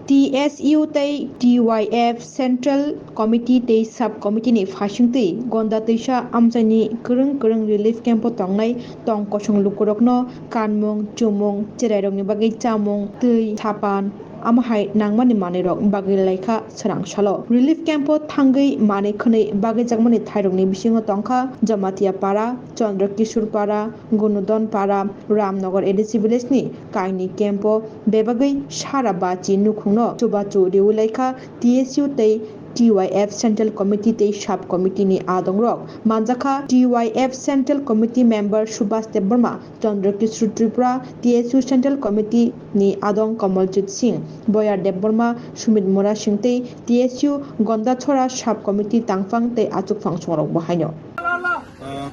TSU tei TYF Central Committee tei Sub Committee ni phasing tei gonda teisa amjani kereng relief camp tongnai tong kosong lukurokno kanmung chumung cherai ni bagai chamung tei thapan amahai nangmani manirok bagai laika sarangsalo relief camp thangai mane khonei bagai jakmani thairokni bisingo tongkha Jamatia Para, Chandra Kishore Para, Gunudon Para, Ramnagar ADC village ni kaini camp bebagai sara bachi nukhungno chubachu riulaikha TSU tei TYF Central Committee tei Sub Committee ni adongrok manjakha TYF Central Committee member Subhash Debbarma, Chandra Kishore Tripura, TSU Central Committee ni adong Kamaljeet Singh, Boyar Debbarma, Sumit Mora Singh tei TSU Gondachora Sub Committee tangfang tei achukfang songrok bahaino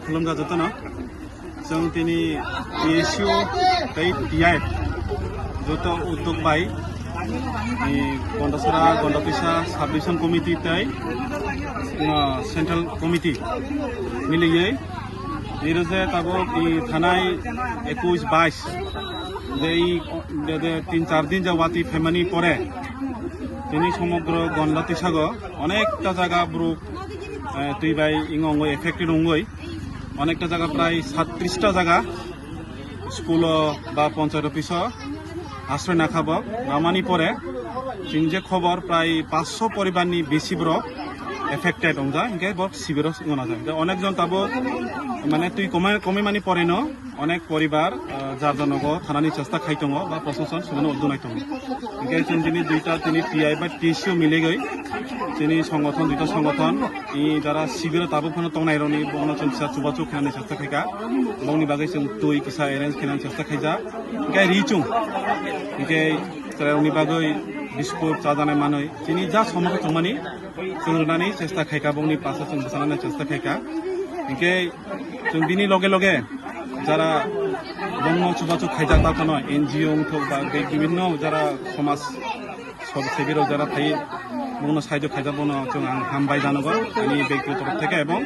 खुलुमगा जतन जों दिनै TSU tei TYF जत उद्योग bye गन्डासरा गन्डापिसा साबडिभिजन committee तै central committee मिलियै निरजे ताबो थानाय 21-22 जे 3-4 दिन जावाति फेमानि परे दिनै समग्र गन्डापिसाग अनेकटा जायगा ब्रुक तुइबाय इंगंगै एफेक्टेड अंगै অনেকটা জায়গা প্রায় 37টা জায়গা স্কুল বা পঞ্চায়েত অফিস আশ্রয় না খাব নামানি পরে जों जे खबर प्राय 500 परिबारनि बेसिब्र एफेक्टेड अंजा इनके बक सिबिर गना जाय अनेक जन ताबो माने तुइ कमे मानि परेनो अनेक परिबार जार जनगो थानानि चेष्टा खाइतंगो बा प्रशासन सुनो उदुनाय दं इनके जों दिनै दुइटा तिनि टीआई बा टीसीओ मिले गई जोंनि संगठन दुइटा संगठन इ जारा सिबिर ताबो फनो तंनाय रनि बनो चलसा चुबाचु खानानि चेष्टा खाइका बंनि बागै जों तुइ किसा एरेन्ज खानानि चेष्टा खाइजा इनके रिचुं इनके जारानि बागै बिस्कुट चाजानाय मानै दिनै जा समखौ थांमानि जों रुनानै चेष्टा खाइका बंनि पासा जों बसानानै चेष्टा खाइका इनके जों दिनै लगे लगे যারা বঙ্গ চুবাচু খাইজা তানো এনজিও বা বিভিন্ন যারা সমাজ সেবিরও যারা থাই বঙ্গ সাহায্য খাইজা বনো जों হামবাই জানাবো আমি ব্যক্তিগত তরফ থেকে এবং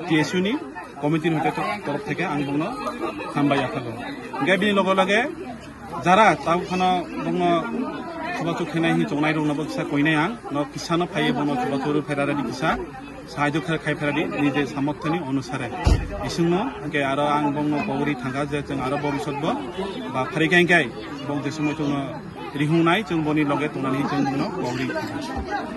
টিএসইউ নি কমিটির তরফ থেকে আমি বঙ্গ হামবাই আখাবো বিনি লগে লগে যারা তাওখানো বঙ্গ চুবাচু খাইনাই হি জনাই রংনাবো কিসা কইনাই আং ন কিসানো ফাইয়ে বঙ্গ চুবাচু ফেরারানি কিসা সাহায্য খাইফেরাদি নিজে সামর্থ্যनि অনুসারে ইসুंनो के आरो आं बंग बगरि थांगा जे जों आरो भबिष्यतबो बा फारिखायखाय बंग जे समय जों रिहुनाय जों बनि लगे तंनानै जों बगरि